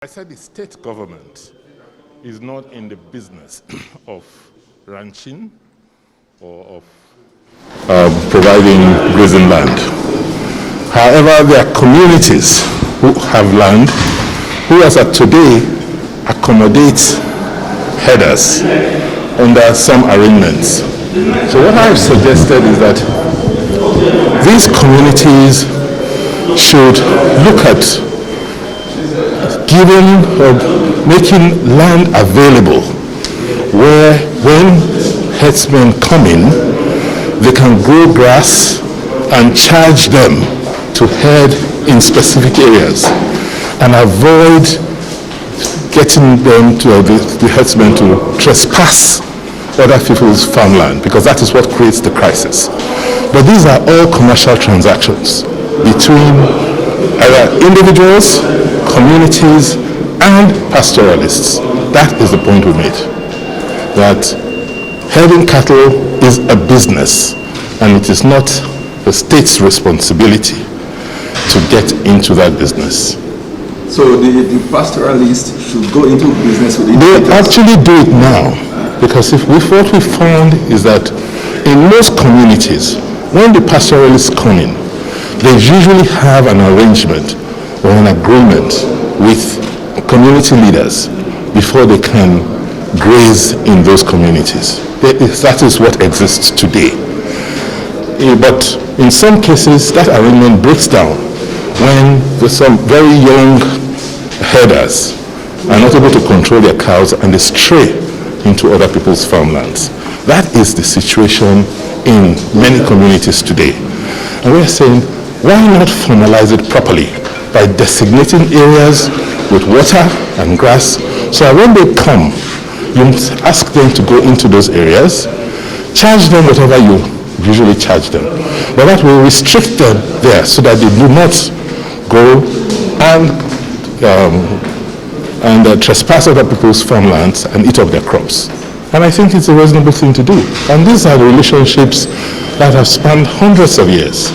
I said the state government is not in the business of ranching or of providing grazing land. However, there are communities who have land who, as of today, accommodate herders under some arrangements. So what I've suggested is that these communities should look at giving or making land available where when herdsmen come in, they can grow grass and charge them to herd in specific areas and avoid getting them to the herdsmen to trespass other people's farmland, because that is what creates the crisis. But these are all commercial transactions between either individuals, communities, and pastoralists. That is the point we made. That herding cattle is a business, and it is not the state's responsibility to get into that business. So the pastoralists should go into business with it? They actually do it now, because what we found is that in most communities, when the pastoralists come in, they usually have an arrangement or an agreement with community leaders before they can graze in those communities. That is what exists today. But in some cases, that arrangement breaks down when some very young herders are not able to control their cows and they stray into other people's farmlands. That is the situation in many communities today. And we're saying, why not formalize it properly by designating areas with water and grass, so that when they come, you must ask them to go into those areas, charge them whatever you usually charge them. But that will restrict them there so that they do not go and trespass other people's farmlands and eat up their crops. And I think it's a reasonable thing to do. And these are the relationships that have spanned hundreds of years.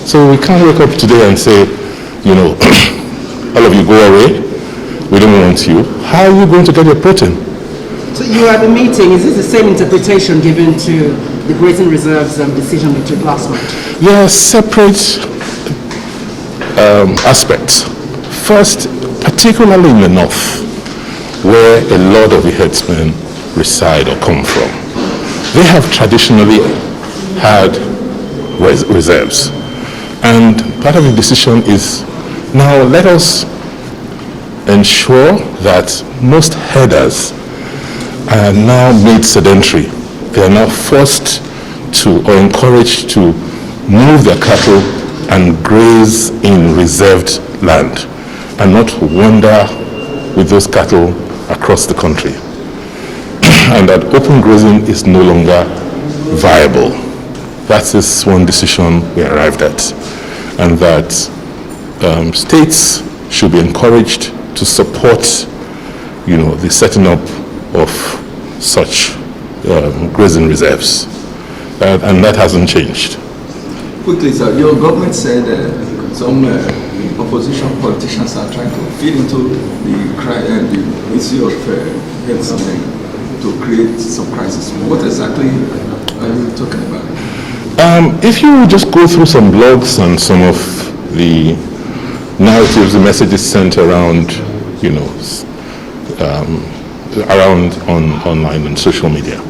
So we can't wake up today and say, you know, all of you go away, we don't want you. How are you going to get your protein? So you were at the meeting, is this the same interpretation given to the grazing reserves decision we took last month? Yes, separate aspects. First, particularly in the north, where a lot of the herdsmen reside or come from, they have traditionally had reserves. And part of the decision is, now let us ensure that most herders are now made sedentary. They are now forced to or encouraged to move their cattle and graze in reserved land and not wander with those cattle across the country. And that open grazing is no longer viable. That is one decision we arrived at. And that states should be encouraged to support, you know, the setting up of such grazing reserves. And that hasn't changed. Quickly, sir, your government said some opposition politicians are trying to feed into the issue of herdsmen to create some crisis. What exactly are you talking about? If you just go through some blogs and some of the narratives, the messages sent around, you know, around online and social media,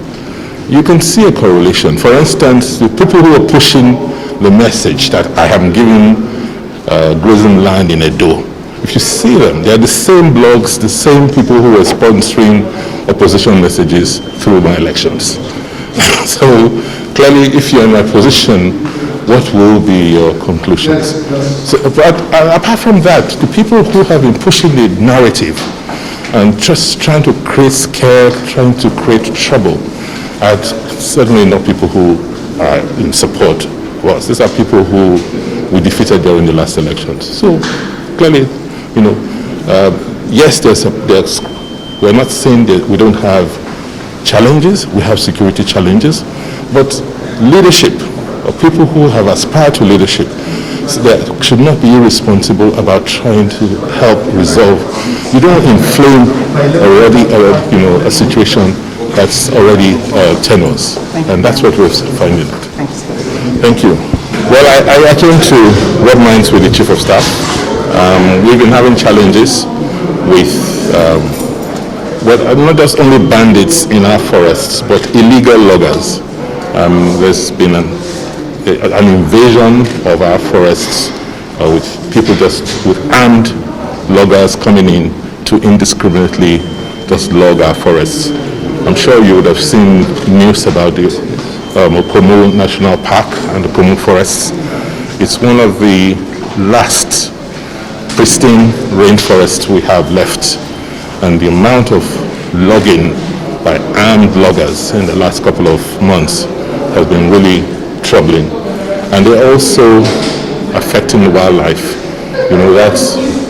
you can see a correlation. For instance, the people who are pushing the message that I am giving grazing land in Edo, if you see them, they are the same blogs, the same people who are sponsoring opposition messages through my elections. So clearly, if you're in my position, what will be your conclusions? So, but apart from that, the people who have been pushing the narrative and just trying to create scare, trying to create trouble, are certainly not people who are in support of us. These are people who we defeated during the last elections. So clearly, you know, yes, we're not saying that we don't have challenges, we have security challenges, but leadership, or people who have aspired to leadership, So they should not be irresponsible about trying to help resolve. You don't inflame already, a situation that's already tenuous, and that's what we're finding out. Thank you. Well, I attend to rub minds with the Chief of Staff. We've been having challenges with not just only bandits in our forests, but illegal loggers. There's been an invasion of our forests with people with armed loggers coming in to indiscriminately just log our forests. I'm sure you would have seen news about the Okomu National Park and the Okomu Forests. It's one of the last pristine rainforests we have left, and the amount of logging by armed loggers in the last couple of months has been really troubling. And they're also affecting the wildlife. That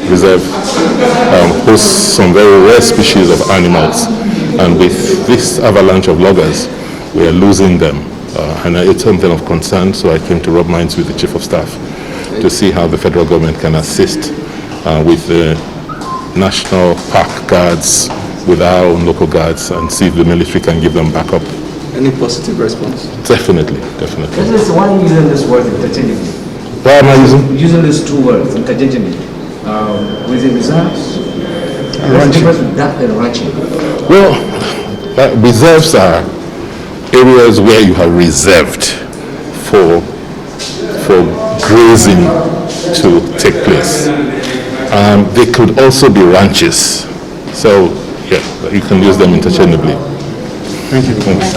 reserve hosts some very rare species of animals, and with this avalanche of loggers, we are losing them. And it's something of concern, so I came to rub minds with the Chief of Staff to see how the federal government can assist with the National Park guards, with our own local guards, and see if the military can give them backup. Any positive response? Definitely. Why are you using this word interchangeably? Why am I using these two words interchangeably? Grazing reserves? What's the difference with that and ranching? Well, reserves are areas where you have reserved for grazing to take place. They could also be ranches. So, yeah, you can use them interchangeably. Thank you.